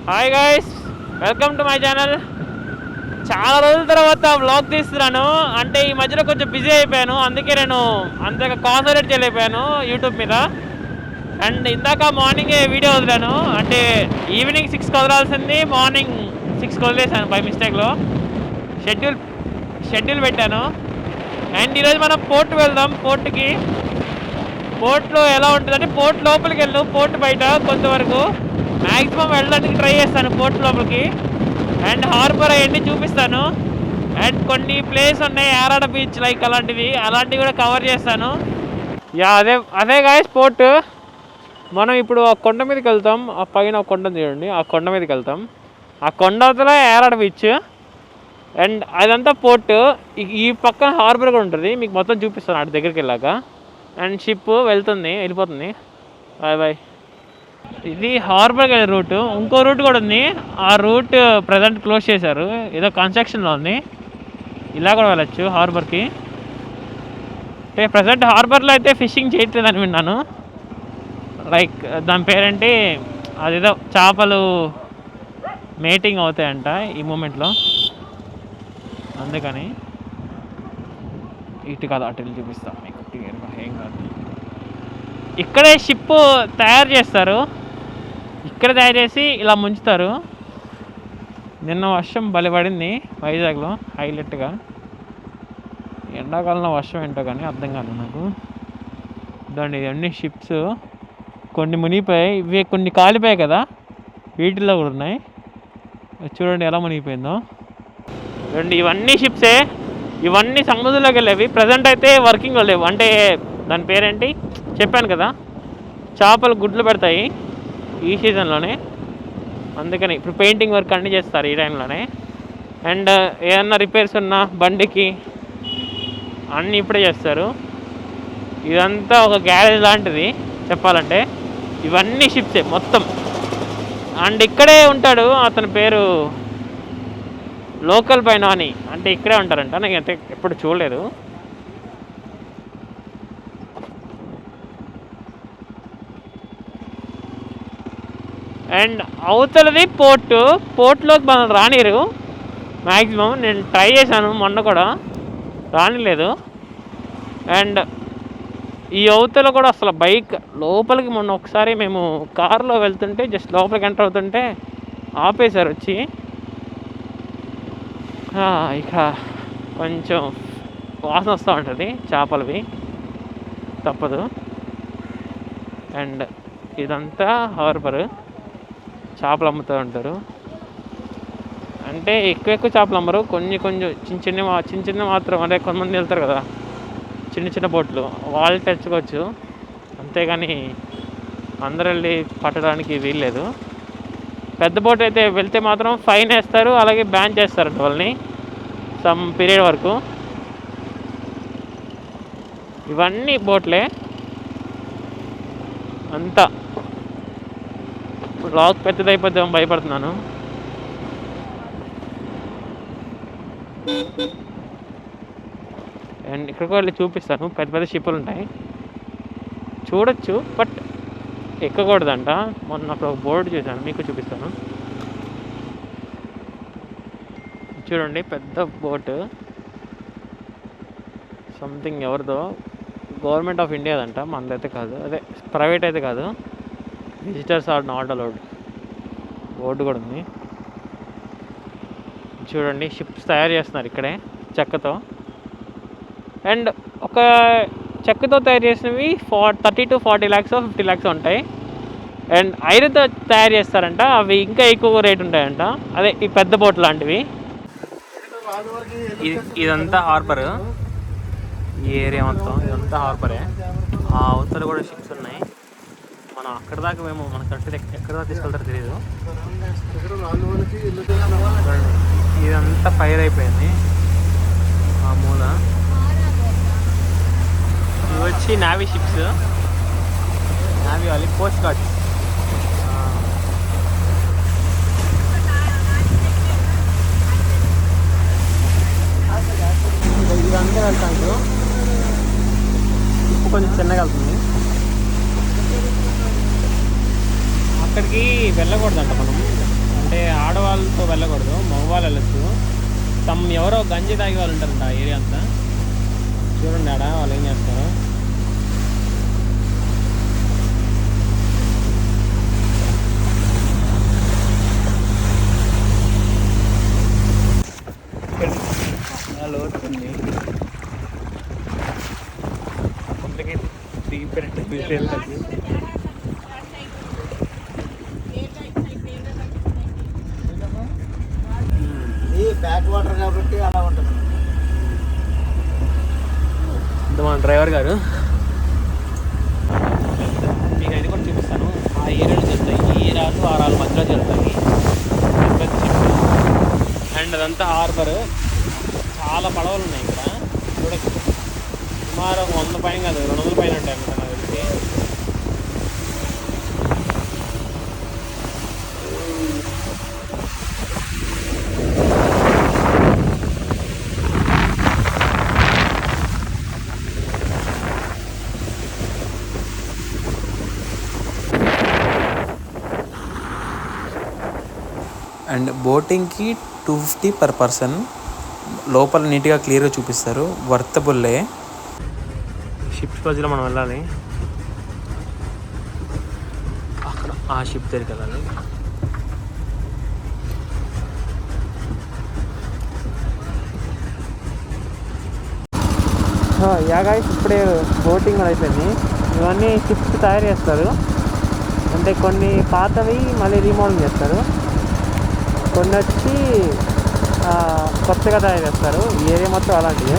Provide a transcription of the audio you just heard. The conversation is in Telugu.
Hi guys, welcome to my channel. చాలా రోజుల తర్వాత వ్లాగ్ తీస్తున్నాను. అంటే ఈ మధ్యలో కొంచెం బిజీ అయిపోయాను, అందుకే నేను అంతగా కాన్సన్ట్రేట్ చేయలేకపోయాను యూట్యూబ్ మీద. అండ్ ఇందాక మార్నింగే వీడియో వదిలాను, అంటే ఈవినింగ్ 6కి వదలాల్సింది మార్నింగ్ 6కి వదిలేసాను బై మిస్టేక్లో. షెడ్యూల్ పెట్టాను. అండ్ ఈరోజు మనం పోర్ట్ వెళ్దాం. పోర్ట్లో ఎలా ఉంటుందంటే, పోర్ట్ లోపలికి వెళ్ళు, పోర్ట్ బయట కొంతవరకు మ్యాక్సిమం వెళ్ళడానికి ట్రై చేస్తాను పోర్ట్ లోపలికి. అండ్ హార్బర్ అవన్నీ చూపిస్తాను. అండ్ కొన్ని ప్లేస్ ఉన్నాయి, యారాడ బీచ్ లైక్ అలాంటివి కూడా కవర్ చేస్తాను. అదే గాయస్ పోర్ట్. మనం ఇప్పుడు ఆ కొండ మీదకి వెళ్తాం. ఆ పైన ఒక కొండ చూడండి, ఆ కొండ మీదకి వెళ్తాం. ఆ కొండ అవతల యారాడ బీచ్. అండ్ అదంతా పోర్ట్. ఈ పక్కన హార్బర్ కూడా ఉంటుంది, మీకు మొత్తం చూపిస్తాను అటు దగ్గరికి వెళ్ళాక. అండ్ షిప్ వెళ్ళిపోతుంది. Bye bye. ఇది హార్బర్కి వెళ్ళే రూటు. ఇంకో రూట్ కూడా ఉంది, ఆ రూట్ ప్రజెంట్ క్లోజ్ చేశారు, ఏదో కన్స్ట్రక్షన్లో ఉంది. ఇలా కూడా వెళ్ళచ్చు హార్బర్కి. అంటే ప్రజెంట్ హార్బర్లో అయితే ఫిషింగ్ చేయట్లేదని విన్నాను. లైక్ దాని పేరేంటి, అదేదో చేపలు మేటింగ్ అవుతాయంట ఈ మూమెంట్లో, అందుకని. ఇటు కాదు, అటు వెళ్ళి చూపిస్తాను మీకు క్లియర్గా. ఏం కాదు, ఇక్కడే షిప్ తయారు చేస్తారు. ఇక్కడ తయారు చేసి ఇలా ముంచుతారు. నిన్న వర్షం భలే పడింది వైజాగ్లో, హైలైట్గా. ఎండాకాలంలో వర్షం ఏంటో కానీ అర్థం కాదు నాకు. దాన్ని ఇవన్నీ షిప్స్, కొన్ని మునిగిపోయాయి, ఇవి కొన్ని కాలిపోయాయి కదా, వీటిల్లో కూడా ఉన్నాయి. చూడండి ఎలా మునిగిపోయిందో. చూడండి, ఇవన్నీ షిప్సే, ఇవన్నీ సముద్రంలోకి వెళ్ళేవి. ప్రజెంట్ అయితే వర్కింగ్లో లేవు. అంటే దాని పేరేంటి చెప్పాను కదా, చేపలు గుడ్లు పెడతాయి ఈ సీజన్లోనే, అందుకని ఇప్పుడు పెయింటింగ్ వర్క్ అన్నీ చేస్తారు ఈ టైంలోనే. అండ్ ఏమన్నా రిపేర్స్ ఉన్నా బండికి అన్నీ ఇప్పుడే చేస్తారు. ఇదంతా ఒక గ్యారేజ్ లాంటిది చెప్పాలంటే. ఇవన్నీ షిప్సే మొత్తం. అండ్ ఇక్కడే ఉంటాడు, అతని పేరు లోకల్ పైన అని, అంటే ఇక్కడే ఉంటారంట. నేను అయితే ఎప్పుడు చూడలేదు. అండ్ అవతలది పోర్ట్లోకి మనం రానిరు మ్యాక్సిమం. నేను ట్రై చేశాను మొన్న కూడా, రానిలేదు. అండ్ ఈ అవతల కూడా అసలు బైక్ లోపలికి, మొన్న ఒకసారి మేము కారులో వెళ్తుంటే జస్ట్ లోపలికి ఎంటర్ అవుతుంటే ఆపేశారు వచ్చి. ఇక కొంచెం వాసన వస్తూ ఉంటుంది చేపలవి, తప్పదు. అండ్ ఇదంతా హార్బర్, చేపలు అమ్ముతూ ఉంటారు. అంటే ఎక్కువ చేపలు అమ్మరు, కొన్ని చిన్న చిన్న మాత్రం. అంటే కొంతమంది వెళ్తారు కదా చిన్న బోట్లు, వాళ్ళు తెచ్చుకోవచ్చు, అంతేగాని అందరు వెళ్ళి పట్టడానికి వీల్లేదు. పెద్ద బోట్ అయితే వెళ్తే మాత్రం ఫైన్ వేస్తారు, అలాగే బ్యాన్ చేస్తారంట వాళ్ళని సమ్ పీరియడ్ వరకు. ఇవన్నీ బోట్లే అంతా. లాక్ పెద్దదైపోతే భయపడుతున్నాను. అండ్ ఇక్కడికి వెళ్ళి చూపిస్తాను, పెద్ద షిప్పులు ఉంటాయి చూడొచ్చు, బట్ ఎక్కకూడదంట. మొన్న అక్కడ ఒక బోర్డు చూశాను, మీకు చూపిస్తాను. చూడండి, పెద్ద బోటు, సంథింగ్ ఎవరిదో, గవర్నమెంట్ ఆఫ్ ఇండియాదంట, మనదైతే కాదు, అదే ప్రైవేట్ అయితే కాదు. Visitors are not allowed board కూడా ఉంది. చూడండి, షిప్స్ తయారు చేస్తున్నారు ఇక్కడే చెక్కతో. అండ్ ఒక చెక్కతో తయారు చేసినవి 30 to 40 lakhs 50 lakhs ఉంటాయి. అండ్ ఐరన్తో తయారు చేస్తారంట, అవి ఇంకా ఎక్కువ రేట్ ఉంటాయంట. అదే ఈ పెద్ద బోట్ లాంటివి. ఇదంతా హార్బర్, ఈ ఏరియా మొత్తం ఇదంతా హార్బరే. ఆ అవతల కూడా షిప్స్ ఉన్నాయి. మనం అక్కడ దాకా మేము, మనకు కరెక్ట్ ఎక్కడ దాకా తీసుకెళ్తారో తెలియదు. ఇదంతా ఫైర్ అయిపోయింది ఆ మూల. ఇవి వచ్చి నావీ షిప్స్, నావీ వాళ్ళు, కోస్ట్ గార్డ్స్. ఇదంతా వెళ్తాను, షిప్ కొంచెం చిన్నగా వెళ్తుంది. అక్కడికి వెళ్ళకూడదంట మనం, ఆడవాళ్ళతో వెళ్ళకూడదు, మగవాళ్ళు వెళ్ళచ్చు. ఎవరో గంజి తాగే వాళ్ళు ఉంటారంట ఆ ఏరియా అంతా. చూడండి ఆడ వాళ్ళు ఏం చేస్తారు. బ్యాక్ వాటర్ కాబట్టి అలా ఉంటుంది. మన డ్రైవర్ గారు మీకు అది కూడా చూపిస్తాను. ఆ ఏరియాలో జరుగుతాయి, ఈ ఏరియాలు ఆ రాళ్ళ మధ్యలో జరుగుతాయి. అండ్ అదంతా హార్బర్. చాలా పడవలు ఉన్నాయి ఇక్కడ చూడచ్చు. సుమారు 100 పైన కాదు 200 పైన ఉంటాయి అన్నమాట నాకు తెలిసి. అండ్ బోటింగ్కి 250 పర్ పర్సన్. లోపల నీట్గా క్లియర్గా చూపిస్తారు, వర్తబుల్లే. షిప్స్ మధ్యలో మనం వెళ్ళాలి, అక్కడ ఆ షిప్ దగ్గరికి వెళ్ళాలి. యాగా ఇప్పుడే బోటింగ్ అయిపోయింది. ఇవన్నీ షిప్స్ తయారు చేస్తారు. అంటే కొన్ని పాతవి మళ్ళీ రీమోడల్ చేస్తారు, కొన్ని వచ్చి కొత్తగా తయారు చేస్తారు. ఈ ఏరియా మొత్తం అలాంటివి.